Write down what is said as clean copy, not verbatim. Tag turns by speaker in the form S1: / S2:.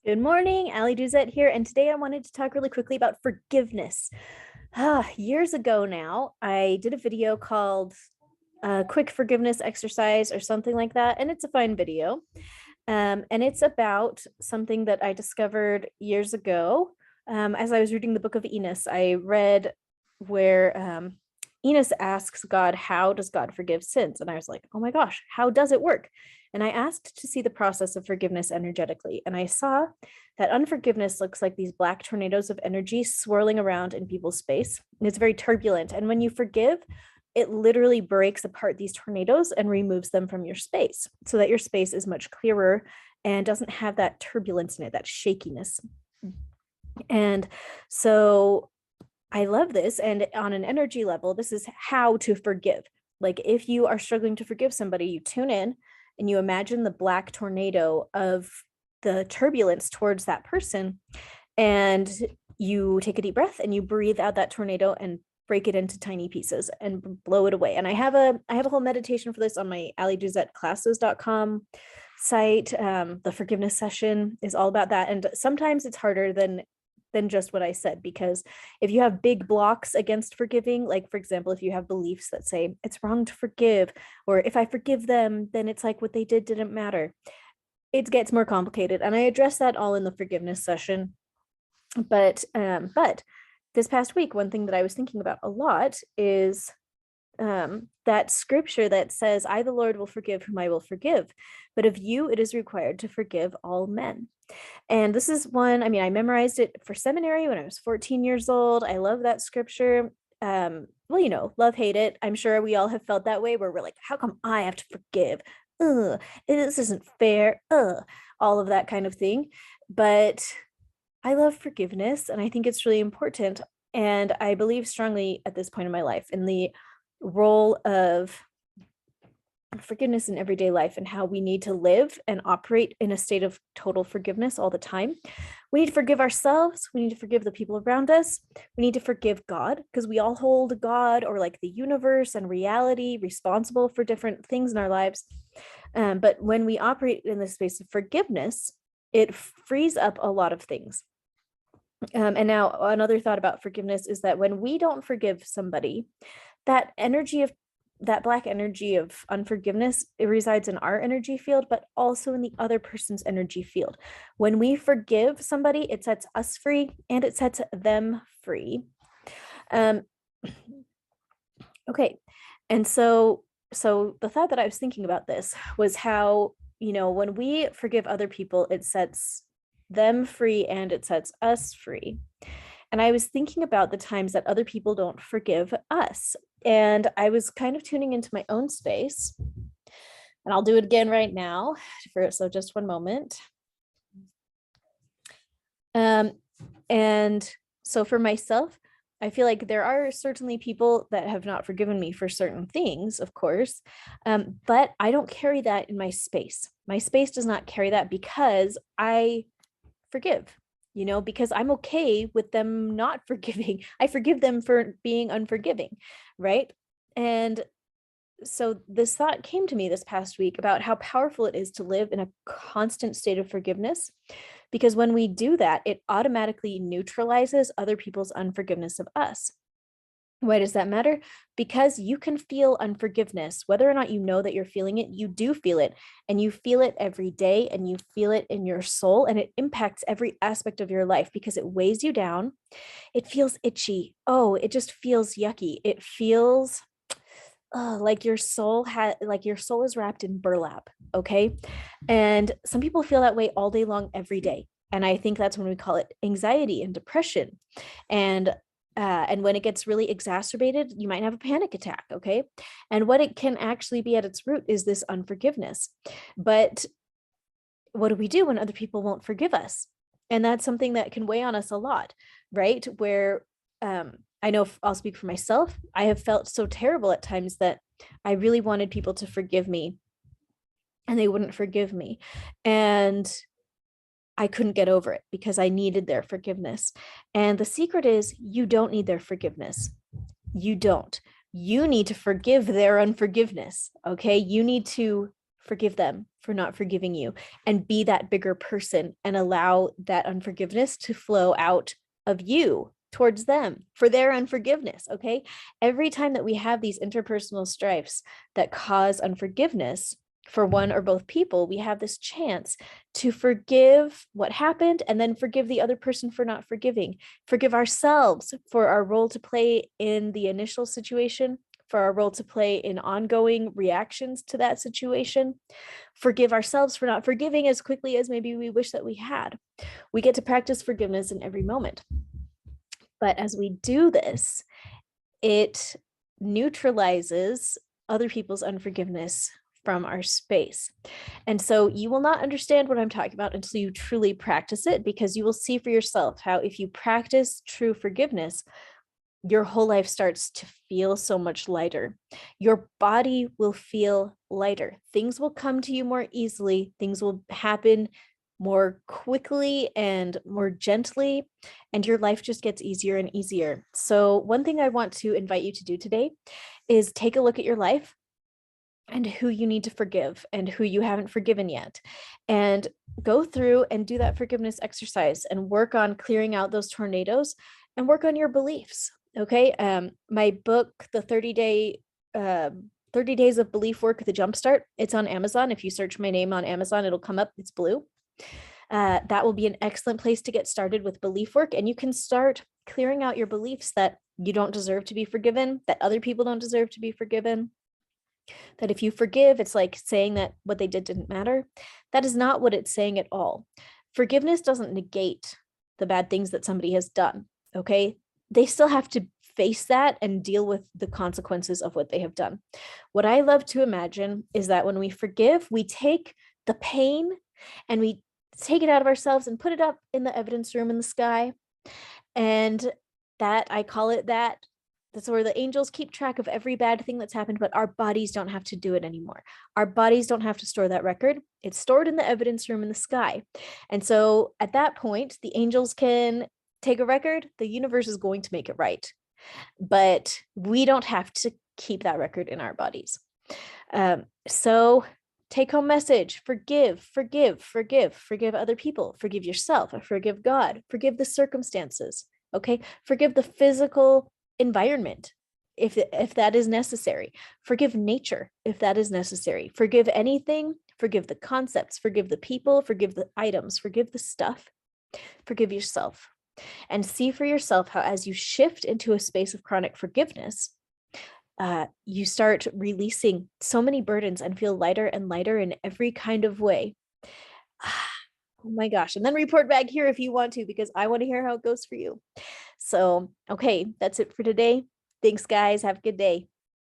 S1: Good morning, ALLIE DUZETT here, and today I wanted to talk really quickly about forgiveness. Years ago now, I did a video called Quick Forgiveness Exercise or something like that, and it's a fine video. And it's about something that I discovered years ago. As I was reading the book of Enos, I read where Enos asks God, how does God forgive sins? And I was like, oh my gosh, how does it work? And I asked to see the process of forgiveness energetically. And I saw that unforgiveness looks like these black tornadoes of energy swirling around in people's space. And it's very turbulent. And when you forgive, it literally breaks apart these tornadoes and removes them from your space so that your space is much clearer and doesn't have that turbulence in it, that shakiness. And so I love this. And on an energy level, this is how to forgive. Like if you are struggling to forgive somebody, you tune in and you imagine the black tornado of the turbulence towards that person. And you take a deep breath and you breathe out that tornado and break it into tiny pieces and blow it away. And I have a whole meditation for this on my AllieDuzetteClasses.com site. The forgiveness session is all about that. And sometimes it's harder than just what I said, because if you have big blocks against forgiving, like for example, if you have beliefs that say it's wrong to forgive, or if I forgive them, then it's like what they did didn't matter. It gets more complicated. And I address that all in the forgiveness session. But this past week, one thing that I was thinking about a lot is that scripture that says, I, the Lord, will forgive whom I will forgive. But of you, it is required to forgive all men. And this is one, I mean, I memorized it for seminary when I was 14 years old. I love that scripture. Well, you know, love, hate it. I'm sure we all have felt that way where we're like, how come I have to forgive? This isn't fair. All of that kind of thing. But I love forgiveness, and I think it's really important. And I believe strongly at this point in my life in the role of forgiveness in everyday life and how we need to live and operate in a state of total forgiveness all the time. We need to forgive ourselves. We need to forgive the people around us. We need to forgive God, because we all hold God or like the universe and reality responsible for different things in our lives. But when we operate in the space of forgiveness, it frees up a lot of things. And now another thought about forgiveness is that when we don't forgive somebody, that energy of that black energy of unforgiveness, it resides in our energy field, but also in the other person's energy field. When we forgive somebody, it sets us free and it sets them free. Okay. And so the thought that I was thinking about this was how, you know, when we forgive other people, it sets them free and it sets us free. And I was thinking about the times that other people don't forgive us. And I was kind of tuning into my own space. And I'll do it again right now. So just one moment. And so for myself, I feel like there are certainly people that have not forgiven me for certain things, of course, but I don't carry that in my space. My space does not carry that because I forgive, you know, because I'm okay with them not forgiving. I forgive them for being unforgiving, right? And so this thought came to me this past week about how powerful it is to live in a constant state of forgiveness, because when we do that, it automatically neutralizes other people's unforgiveness of us. Why does that matter? Because you can feel unforgiveness, whether or not you know that you're feeling it, you do feel it, and you feel it every day, and you feel it in your soul, and it impacts every aspect of your life because it weighs you down. It feels itchy. Oh, it just feels yucky. It feels like your soul is wrapped in burlap. Okay. And some people feel that way all day long, every day. And I think that's when we call it anxiety and depression. And when it gets really exacerbated, you might have a panic attack. Okay. And what it can actually be at its root is this unforgiveness. But what do we do when other people won't forgive us? And that's something that can weigh on us a lot, right? Where I know I'll speak for myself. I have felt so terrible at times that I really wanted people to forgive me and they wouldn't forgive me. And I couldn't get over it because I needed their forgiveness. And the secret is you don't need their forgiveness. You don't. You need to forgive their unforgiveness. Okay. You need to forgive them for not forgiving you, and be that bigger person and allow that unforgiveness to flow out of you towards them for their unforgiveness. Okay. Every time that we have these interpersonal strifes that cause unforgiveness for one or both people, we have this chance to forgive what happened and then forgive the other person for not forgiving, forgive ourselves for our role to play in the initial situation, for our role to play in ongoing reactions to that situation, forgive ourselves for not forgiving as quickly as maybe we wish that we had. We get to practice forgiveness in every moment. But as we do this, it neutralizes other people's unforgiveness from our space. And so you will not understand what I'm talking about until you truly practice it, because you will see for yourself how if you practice true forgiveness, your whole life starts to feel so much lighter. Your body will feel lighter. Things will come to you more easily. Things will happen more quickly and more gently, and your life just gets easier and easier. So one thing I want to invite you to do today is take a look at your life and who you need to forgive and who you haven't forgiven yet, and go through and do that forgiveness exercise and work on clearing out those tornadoes and work on your beliefs. Okay. My book, the 30 days of belief work, the jumpstart, it's on Amazon. If you search my name on Amazon, it'll come up. It's blue. That will be an excellent place to get started with belief work. And you can start clearing out your beliefs that you don't deserve to be forgiven, that other people don't deserve to be forgiven, that if you forgive, it's like saying that what they did didn't matter. That is not what it's saying at all. Forgiveness doesn't negate the bad things that somebody has done. Okay. They still have to face that and deal with the consequences of what they have done. What I love to imagine is that when we forgive, we take the pain and we take it out of ourselves and put it up in the evidence room in the sky. And that, I call it that. That's where the angels keep track of every bad thing that's happened, but our bodies don't have to do it anymore. Our bodies don't have to store that record. It's stored in the evidence room in the sky. And so at that point, the angels can take a record. The universe is going to make it right. But we don't have to keep that record in our bodies. So take home message: forgive, forgive, forgive, forgive other people, forgive yourself, forgive God, forgive the circumstances. Okay. Forgive the physical environment if that is necessary. Forgive nature if that is necessary. Forgive anything. Forgive the concepts, forgive the people, forgive the items, forgive the stuff. Forgive yourself. And see for yourself how, as you shift into a space of chronic forgiveness, you start releasing so many burdens and feel lighter and lighter in every kind of way. Oh my gosh. And then report back here if you want to, because I want to hear how it goes for you. So, okay, that's it for today. Thanks, guys. Have a good day.